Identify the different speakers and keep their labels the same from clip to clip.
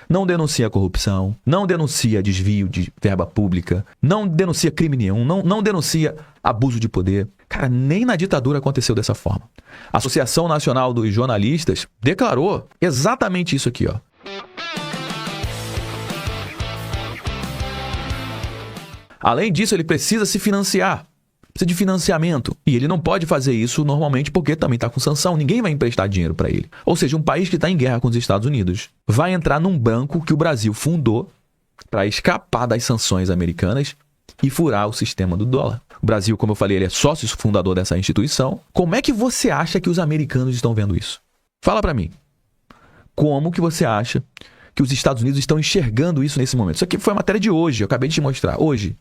Speaker 1: não denuncia corrupção, não denuncia desvio de verba pública, não denuncia crime nenhum, não denuncia abuso de poder. Cara, nem na ditadura aconteceu dessa forma. A Associação Nacional dos Jornalistas declarou exatamente isso aqui, ó. Além disso, ele precisa se financiar. Precisa de financiamento. E ele não pode fazer isso normalmente porque também está com sanção. Ninguém vai emprestar dinheiro para ele. Ou seja, um país que está em guerra com os Estados Unidos vai entrar num banco que o Brasil fundou para escapar das sanções americanas e furar o sistema do dólar. O Brasil, como eu falei, ele é sócio fundador dessa instituição. Como é que você acha que os americanos estão vendo isso? Fala para mim. Como que você acha que os Estados Unidos estão enxergando isso nesse momento? Isso aqui foi a matéria de hoje, eu acabei de te mostrar. Hoje,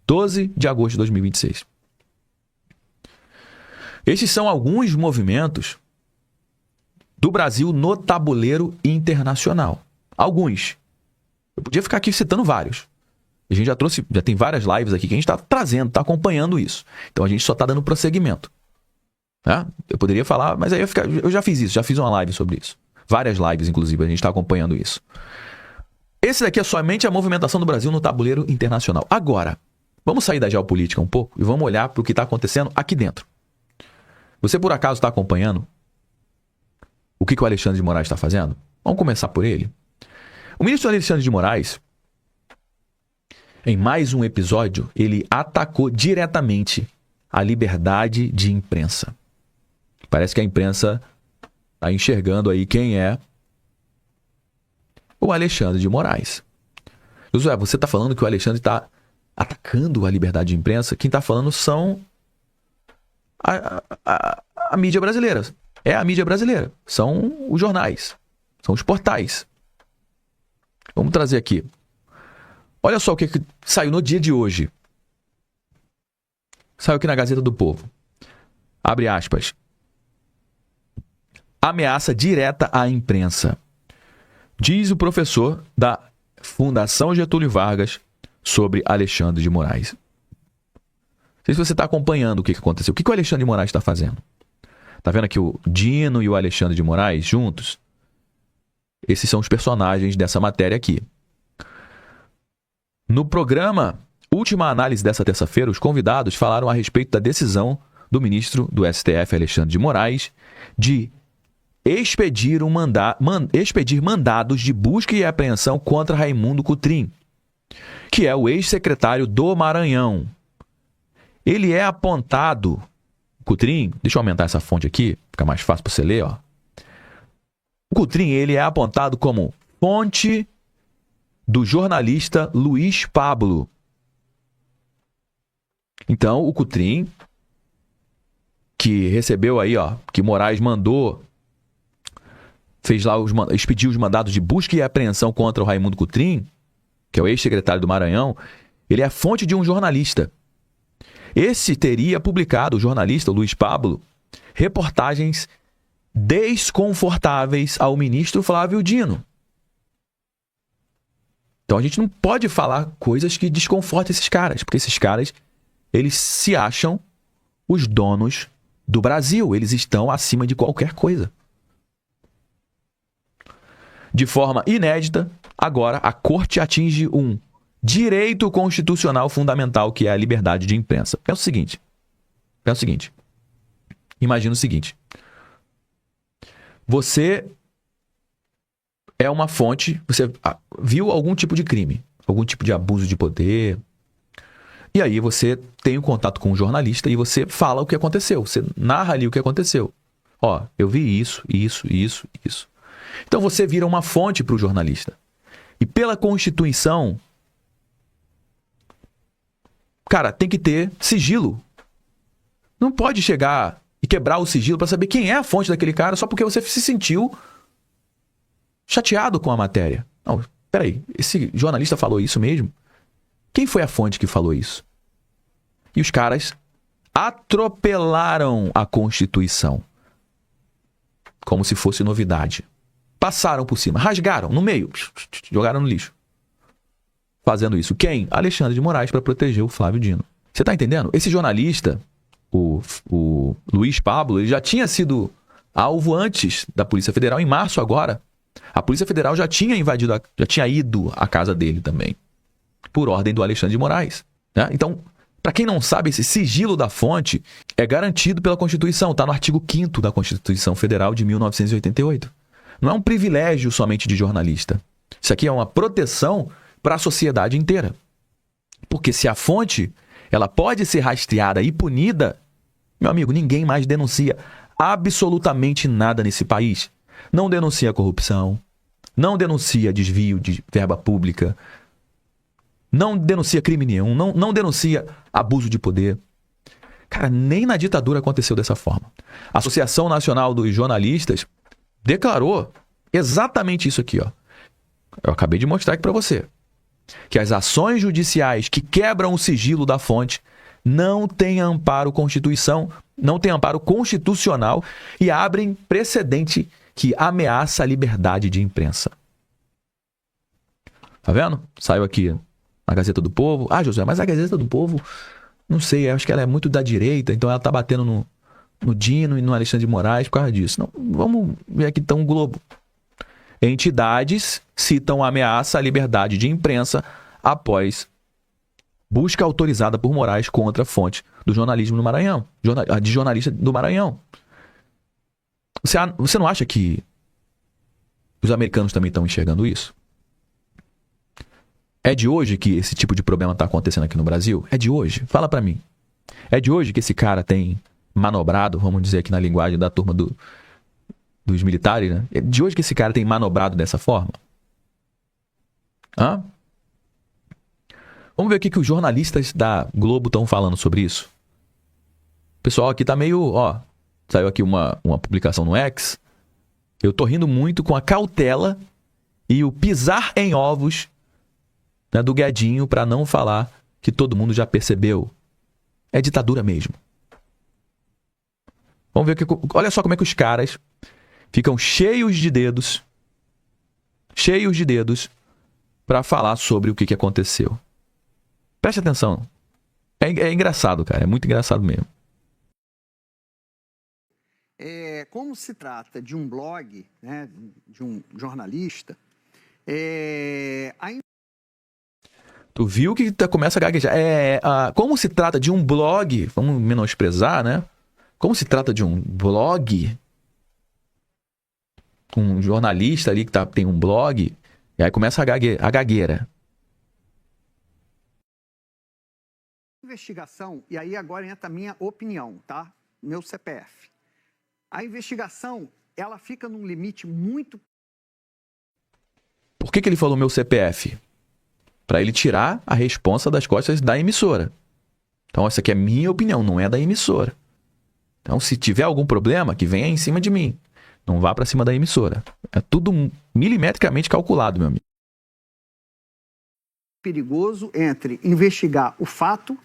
Speaker 1: 12 de agosto de 2026. Estes são alguns movimentos do Brasil no tabuleiro internacional. Alguns. Eu podia ficar aqui citando vários. A gente já tem várias lives aqui que a gente está trazendo, está acompanhando isso. Então a gente só está dando prosseguimento. Né? Eu poderia falar, mas aí eu já fiz isso, já fiz uma live sobre isso. Várias lives, inclusive, a gente está acompanhando isso. Esse daqui é somente a movimentação do Brasil no tabuleiro internacional. Agora, vamos sair da geopolítica um pouco e vamos olhar para o que está acontecendo aqui dentro. Você, por acaso, está acompanhando o que o Alexandre de Moraes está fazendo? Vamos começar por ele. O ministro Alexandre de Moraes, em mais um episódio, ele atacou diretamente a liberdade de imprensa. Parece que a imprensa está enxergando aí quem é o Alexandre de Moraes. Josué, você está falando que o Alexandre está atacando a liberdade de imprensa? Quem está falando são a mídia brasileira. É a mídia brasileira. São os jornais. São os portais. Vamos trazer aqui. Olha só o que saiu no dia de hoje. Saiu aqui na Gazeta do Povo. Abre aspas. Ameaça direta à imprensa. Diz o professor da Fundação Getúlio Vargas sobre Alexandre de Moraes. Não sei se você está acompanhando o que aconteceu. O que o Alexandre de Moraes está fazendo? Está vendo aqui o Dino e o Alexandre de Moraes juntos? Esses são os personagens dessa matéria aqui. No programa Última Análise dessa terça-feira, os convidados falaram a respeito da decisão do ministro do STF, Alexandre de Moraes, de expedir mandados de busca e apreensão contra Raimundo Cotrim, que é o ex-secretário do Maranhão. Ele é apontado, Cotrim, deixa eu aumentar essa fonte aqui, fica mais fácil para você ler, ó. O Cotrim, ele é apontado como fonte do jornalista Luiz Pablo. Então, o Cotrim, que recebeu aí, ó, que Moraes mandou, fez lá, expediu os mandados de busca e apreensão contra o Raimundo Cotrim, que é o ex-secretário do Maranhão, ele é fonte de um jornalista. Esse teria publicado, o jornalista Luiz Pablo, reportagens desconfortáveis ao ministro Flávio Dino. Então a gente não pode falar coisas que desconfortem esses caras, porque esses caras, eles se acham os donos do Brasil, eles estão acima de qualquer coisa. De forma inédita, agora a Corte atinge um direito constitucional fundamental, que é a liberdade de imprensa. Pensa o seguinte. Imagina o seguinte. Você é uma fonte, você viu algum tipo de crime, algum tipo de abuso de poder, e aí você tem um contato com um jornalista e você fala o que aconteceu, você narra ali o que aconteceu. Ó, eu vi isso. Então você vira uma fonte para o jornalista. E pela Constituição, cara, tem que ter sigilo. Não pode chegar e quebrar o sigilo para saber quem é a fonte daquele cara só porque você se sentiu chateado com a matéria. Não, peraí, esse jornalista falou isso mesmo? Quem foi a fonte que falou isso? E os caras atropelaram a Constituição como se fosse novidade. Passaram por cima, rasgaram no meio, jogaram no lixo. Fazendo isso. Quem? Alexandre de Moraes, para proteger o Flávio Dino. Você tá entendendo? Esse jornalista, o Luiz Pablo, ele já tinha sido alvo antes da Polícia Federal, em março agora. A Polícia Federal já tinha invadido, já tinha ido à casa dele também, por ordem do Alexandre de Moraes, né? Então, para quem não sabe, esse sigilo da fonte é garantido pela Constituição, está no artigo 5º da Constituição Federal de 1988. Não é um privilégio somente de jornalista. Isso aqui é uma proteção para a sociedade inteira. Porque se a fonte ela pode ser rastreada e punida, meu amigo, ninguém mais denuncia absolutamente nada nesse país. Não denuncia corrupção, não denuncia desvio de verba pública, não denuncia crime nenhum, não denuncia abuso de poder. Cara, nem na ditadura aconteceu dessa forma. A Associação Nacional dos Jornalistas declarou exatamente isso aqui, ó. Eu acabei de mostrar aqui para você. Que as ações judiciais que quebram o sigilo da fonte não têm amparo não têm amparo constitucional e abrem precedente que ameaça a liberdade de imprensa. Tá vendo? Saiu aqui na Gazeta do Povo. Ah, José, mas a Gazeta do Povo, não sei, acho que ela é muito da direita, então ela tá batendo no Dino e no Alexandre de Moraes por causa disso. Não, vamos ver aqui então o Globo. Entidades citam ameaça à liberdade de imprensa após busca autorizada por Moraes contra a fonte do jornalismo no Maranhão, de jornalista do Maranhão. Você não acha que os americanos também estão enxergando isso? É de hoje que esse tipo de problema está acontecendo aqui no Brasil? É de hoje? Fala pra mim. É de hoje que esse cara tem manobrado, vamos dizer aqui na linguagem da turma dos militares, né? É de hoje que esse cara tem manobrado dessa forma? Hã? Vamos ver o que os jornalistas da Globo estão falando sobre isso. O pessoal aqui tá meio... Ó, saiu aqui uma publicação no X. Eu tô rindo muito com a cautela e o pisar em ovos, né, do Guedinho para não falar que todo mundo já percebeu. É ditadura mesmo. Vamos ver olha só como é que os caras ficam cheios de dedos para falar sobre o que aconteceu. Preste atenção. É engraçado, cara. É muito engraçado mesmo.
Speaker 2: Como se trata de um blog, né, de um jornalista,
Speaker 1: Tu viu que começa a gaguejar. Como se trata de um blog, vamos menosprezar, né? Como se trata de um blog, um jornalista ali que tem um blog, e aí começa a gagueira.
Speaker 2: Investigação, e aí agora entra a minha opinião, tá? Meu CPF. A investigação, ela fica num limite muito...
Speaker 1: Por que ele falou meu CPF? Para ele tirar a responsa das costas da emissora. Então, essa aqui é minha opinião, não é da emissora. Então, se tiver algum problema, que venha em cima de mim. Não vá para cima da emissora. É tudo milimetricamente calculado, meu amigo.
Speaker 2: Perigoso entre investigar o fato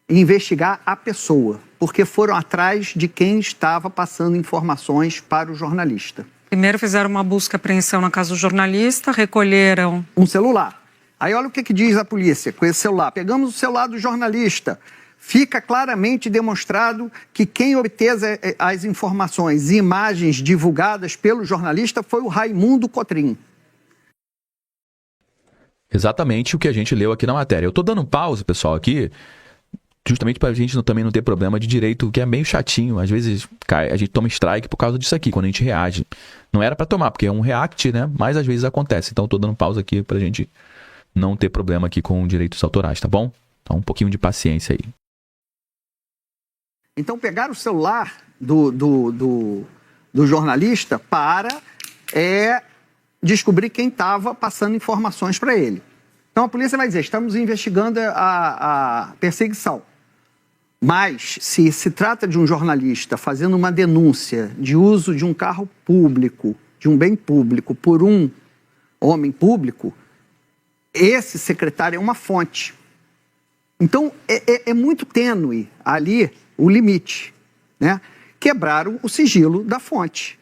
Speaker 2: e investigar a pessoa, porque foram atrás de quem estava passando informações para o jornalista.
Speaker 3: Primeiro fizeram uma busca e apreensão na casa do jornalista, recolheram
Speaker 2: um celular. Aí olha o que diz a polícia com esse celular. Pegamos o celular do jornalista. Fica claramente demonstrado que quem obteve as informações e imagens divulgadas pelo jornalista foi o Raimundo Cotrim.
Speaker 1: Exatamente o que a gente leu aqui na matéria. Eu tô dando pausa, pessoal, aqui, justamente pra gente também não ter problema de direito, que é meio chatinho. Às vezes a gente toma strike por causa disso aqui, quando a gente reage. Não era pra tomar, porque é um react, né? Mas às vezes acontece. Então eu tô dando pausa aqui pra gente não ter problema aqui com direitos autorais, tá bom? Então um pouquinho de paciência aí.
Speaker 2: Então pegaram o celular do jornalista para descobrir quem estava passando informações para ele. Então a polícia vai dizer, estamos investigando a perseguição. Mas se trata de um jornalista fazendo uma denúncia de uso de um carro público, de um bem público, por um homem público, esse secretário é uma fonte. Então é muito tênue ali o limite, né? Quebraram o sigilo da fonte.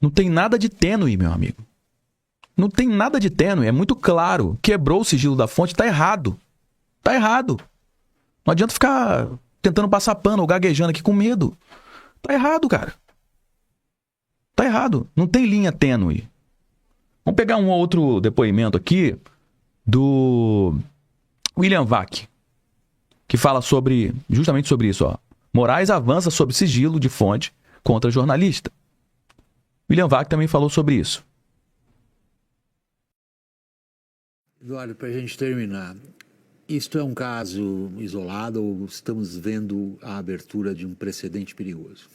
Speaker 1: Não tem nada de tênue, meu amigo. Não tem nada de tênue, é muito claro. Quebrou o sigilo da fonte, tá errado. Tá errado. Não adianta ficar tentando passar pano ou gaguejando aqui com medo. Tá errado, cara. Tá errado. Não tem linha tênue. Vamos pegar um outro depoimento aqui do William Vac, que fala justamente sobre isso. Ó. Moraes avança sobre sigilo de fonte contra jornalista. William Vac também falou sobre isso.
Speaker 4: Eduardo, para a gente terminar, isto é um caso isolado ou estamos vendo a abertura de um precedente perigoso?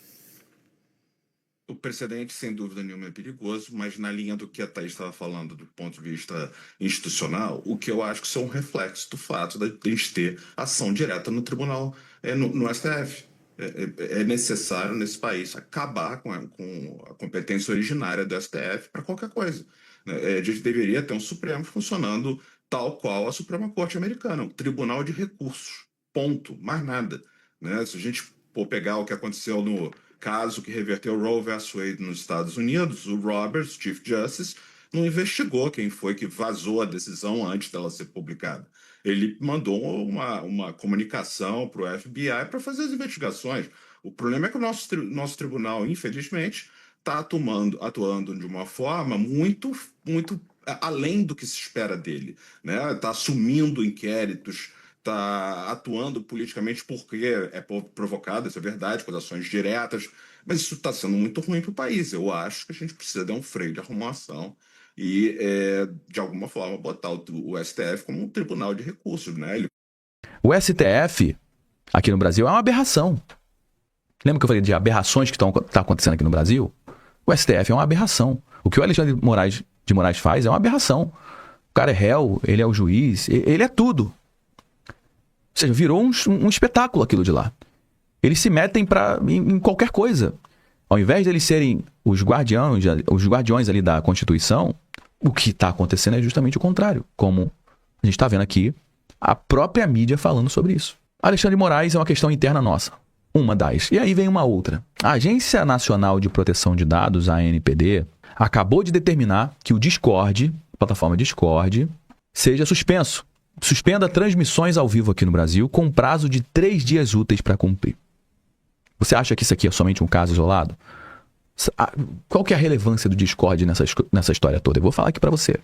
Speaker 5: O precedente, sem dúvida nenhuma, é perigoso, mas na linha do que a Thaís estava falando do ponto de vista institucional, o que eu acho que isso é um reflexo do fato de a gente ter ação direta no tribunal, no STF. É necessário, nesse país, acabar com a competência originária do STF para qualquer coisa. A gente deveria ter um Supremo funcionando tal qual a Suprema Corte Americana, um tribunal de recursos, ponto, mais nada. Se a gente for pegar o que aconteceu no caso que reverteu Roe vs. Wade nos Estados Unidos, o Roberts, Chief Justice, não investigou quem foi que vazou a decisão antes dela ser publicada. Ele mandou uma comunicação para o FBI para fazer as investigações. O problema é que o nosso tribunal, infelizmente, está atuando de uma forma muito, muito além do que se espera dele. Está assumindo inquéritos, está atuando politicamente porque é provocado, isso é verdade, com ações diretas, mas isso está sendo muito ruim para o país. Eu acho que a gente precisa dar um freio de arrumação e, de alguma forma, botar o STF como um tribunal de recursos.
Speaker 1: O STF, aqui no Brasil, é uma aberração. Lembra que eu falei de aberrações que estão acontecendo aqui no Brasil? O STF é uma aberração. O que o Alexandre de Moraes faz é uma aberração. O cara é réu, ele é o juiz, ele é tudo. Ou seja, virou um espetáculo aquilo de lá. Eles se metem em qualquer coisa. Ao invés de eles serem os guardiões ali da Constituição, o que está acontecendo é justamente o contrário. Como a gente está vendo aqui, a própria mídia falando sobre isso. Alexandre de Moraes é uma questão interna nossa. Uma das. E aí vem uma outra. A Agência Nacional de Proteção de Dados, a ANPD, acabou de determinar que o Discord, a plataforma Discord, seja suspenso. Suspenda transmissões ao vivo aqui no Brasil com prazo de 3 dias úteis para cumprir. Você acha que isso aqui é somente um caso isolado? Qual que é a relevância do Discord nessa história toda? Eu vou falar aqui para você.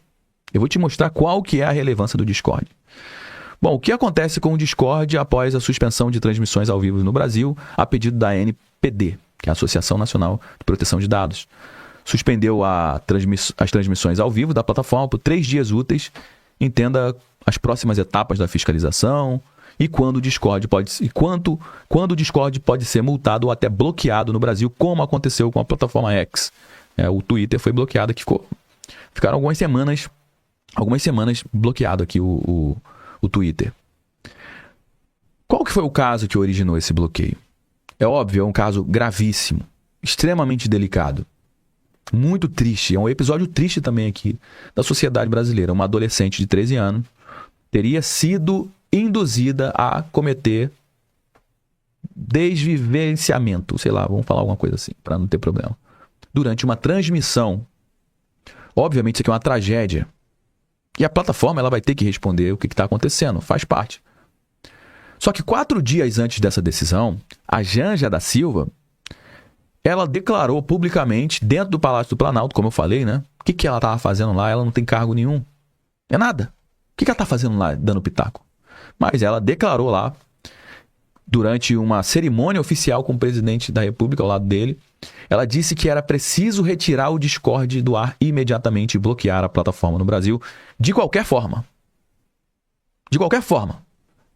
Speaker 1: Eu vou te mostrar qual que é a relevância do Discord. Bom, o que acontece com o Discord após a suspensão de transmissões ao vivo no Brasil a pedido da ANPD, que é a Associação Nacional de Proteção de Dados? Suspendeu as transmissões ao vivo da plataforma por 3 dias úteis. Entenda as próximas etapas da fiscalização e quando o Discord pode ser multado ou até bloqueado no Brasil, como aconteceu com a plataforma X. O Twitter foi bloqueado, ficaram algumas semanas bloqueado aqui o Twitter. Qual que foi o caso que originou esse bloqueio? É óbvio, é um caso gravíssimo, extremamente delicado, muito triste. É um episódio triste também aqui da sociedade brasileira. Uma adolescente de 13 anos teria sido induzida a cometer desvivenciamento, sei lá, vamos falar alguma coisa assim, para não ter problema, durante uma transmissão. Obviamente isso aqui é uma tragédia. E a plataforma ela vai ter que responder o que está acontecendo, faz parte. Só que 4 dias antes dessa decisão, a Janja da Silva, ela declarou publicamente, dentro do Palácio do Planalto, como eu falei, né? O que ela estava fazendo lá? Ela não tem cargo nenhum. É nada. O que ela está fazendo lá, dando pitaco? Mas ela declarou lá, durante uma cerimônia oficial com o presidente da República ao lado dele, ela disse que era preciso retirar o Discord do ar imediatamente e bloquear a plataforma no Brasil de qualquer forma. De qualquer forma.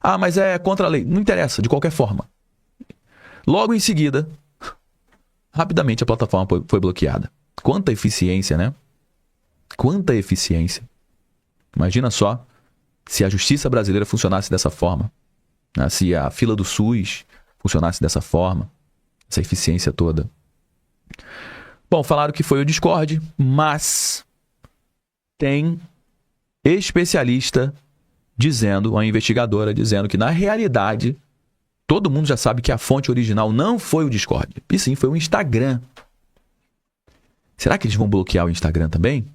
Speaker 1: Ah, mas é contra a lei. Não interessa, de qualquer forma. Logo em seguida, rapidamente a plataforma foi bloqueada. Quanta eficiência, né? Quanta eficiência. Imagina só se a justiça brasileira funcionasse dessa forma. Né? Se a fila do SUS funcionasse dessa forma. Essa eficiência toda. Bom, falaram que foi o Discord, mas tem especialista dizendo, uma investigadora dizendo que na realidade todo mundo já sabe que a fonte original não foi o Discord, e sim foi o Instagram. Será que eles vão bloquear o Instagram também?